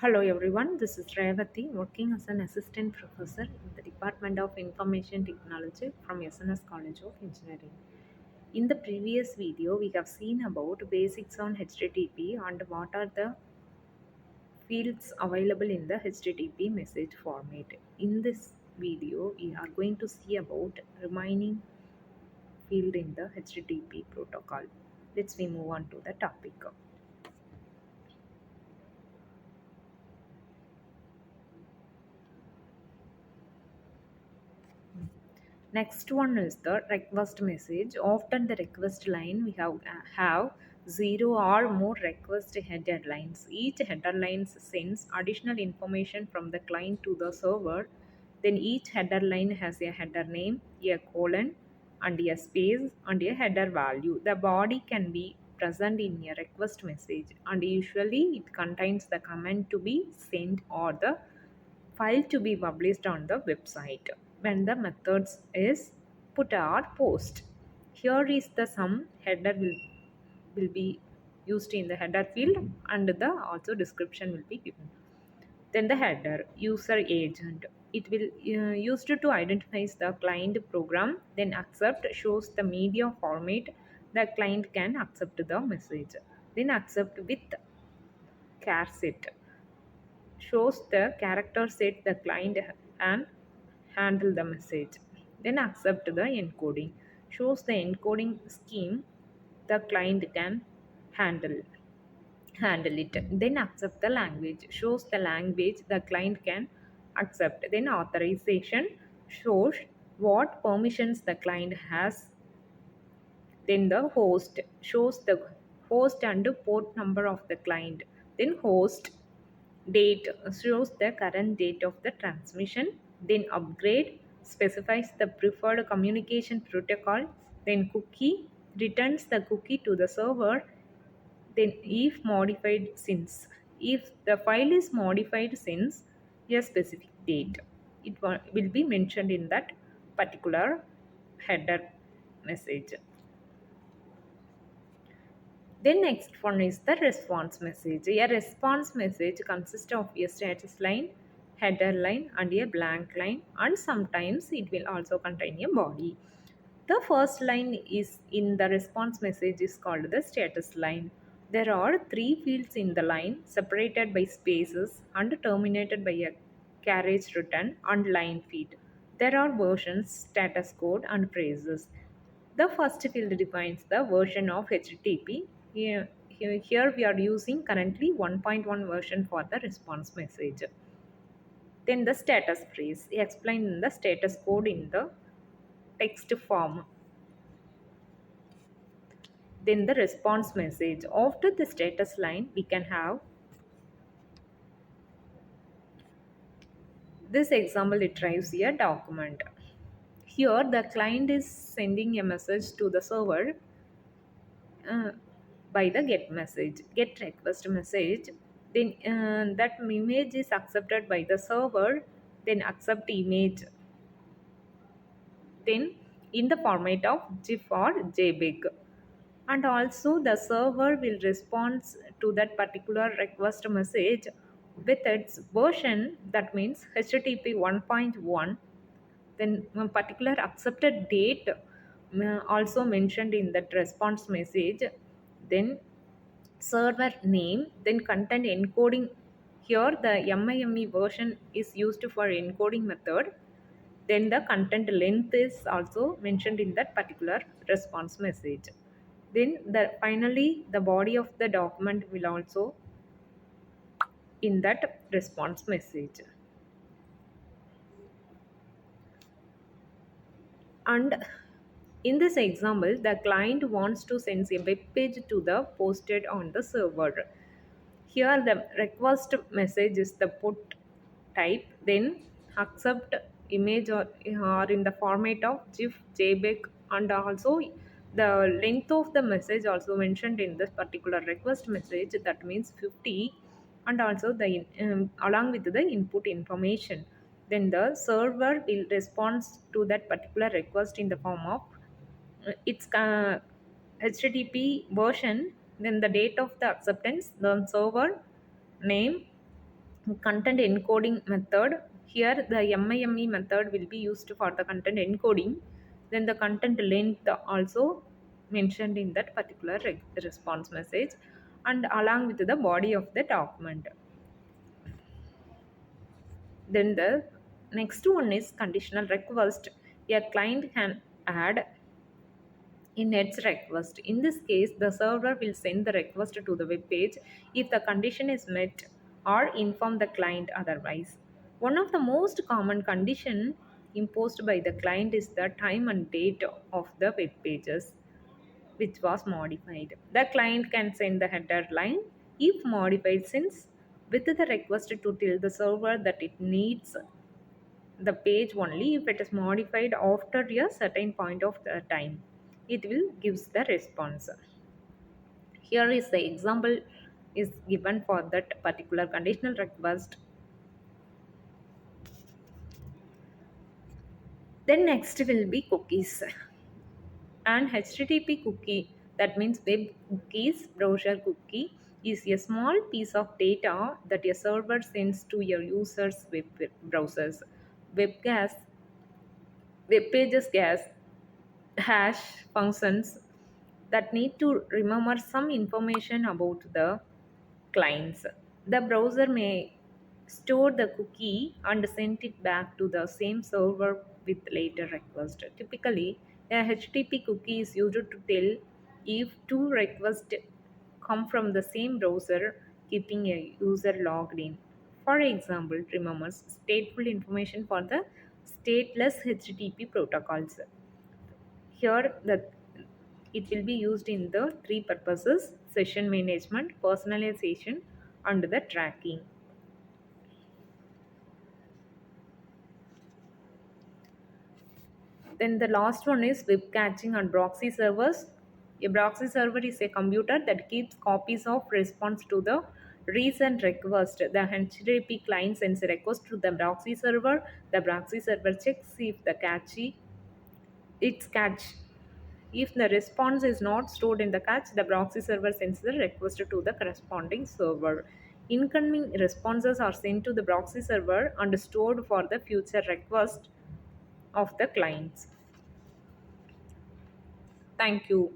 Hello everyone, this is Revathi working as an assistant professor in the Department of Information Technology from SNS College of Engineering. In the previous video, we have seen about basics on HTTP and what are the fields available in the HTTP message format. In this video, we are going to see about remaining field in the HTTP protocol. Let's we move on to the topic. Next one is the request message. Often the request line we have zero or more request header lines. Each header line sends additional information from the client to the server. Then each header line has a header name, a colon, and a space and a header value. The body can be present in a request message, and usually it contains the command to be sent or the file to be published on the website when the methods is put or post. Here is the some header will be used in the header field and the also description will be given. Then the header user agent. It will used to identify the client program. Then accept shows the media format the client can accept the message. Then accept with charset shows the character set the client and handle the message. Then accept the encoding. Shows the encoding scheme the client can handle handle it. Then accept the language. Shows the language the client can accept. Then authorization shows what permissions the client has. Then the host shows the host and port number of the client. Then host date shows the current date of the transmission. Then upgrade specifies the preferred communication protocol. Then cookie returns the cookie to the server. Then if modified since, if the file is modified since a specific date, it will be mentioned in that particular header message. Then next one is the response message. A response message consists of a status line, header line and a blank line, and sometimes it will also contain a body. The first line is in the response message is called the status line. There are three fields in the line separated by spaces and terminated by a carriage return and line feed. There are versions, status code and phrases. The first field defines the version of HTTP. Here we are using currently 1.1 version for the response message. Then the status phrase explain the status code in the text form. Then the response message. After the status line, we can have this example. It drives a document. Here the client is sending a message to the server uh, by the get request message. Then that image is accepted by the server. Then accept image, then in the format of GIF or JPEG, and also the server will respond to that particular request message with its version, that means HTTP 1.1. Then a particular accepted date also mentioned in that response message. Then server name, then content encoding. Here the MIME version is used for encoding method. Then the content length is also mentioned in that particular response message. Then finally the body of the document will also in that response message. And in this example, the client wants to send a web page to the posted on the server. Here the request message is the put type, then accept image or in the format of GIF, JPEG, and also the length of the message also mentioned in this particular request message, that means 50, and also the along with the input information. Then the server will respond to that particular request in the form of its HTTP version, then the date of the acceptance, the server name, content encoding method. Here the MIME method will be used for the content encoding. Then the content length also mentioned in that particular response message, and along with the body of the document. Then the next one is conditional request. A client can add in its request. In this case, the server will send the request to the web page if the condition is met or inform the client otherwise. One of the most common condition imposed by the client is the time and date of the web pages which was modified. The client can send the header line if modified since with the request to tell the server that it needs the page only if it is modified after a certain point of the time. It will gives the response. Here is the example is given for that particular conditional request. Then next will be cookies. An HTTP cookie, that means web cookies, browser cookie, is a small piece of data that a server sends to your user's web browsers. Web gas, web pages gas hash functions that need to remember some information about the clients. The browser may store the cookie and send it back to the same server with later request. Typically, a HTTP cookie is used to tell if two requests come from the same browser, keeping a user logged in. For example, remembers stateful information for the stateless HTTP protocols. Here, it will be used in the three purposes: session management, personalization, and the tracking. Then the last one is web caching and proxy servers. A proxy server is a computer that keeps copies of response to the recent request. The HTTP client sends a request to the proxy server. The proxy server checks if the cache its cache. If the response is not stored in the cache, the proxy server sends the request to the corresponding server. Incoming responses are sent to the proxy server and stored for the future request of the clients. Thank you.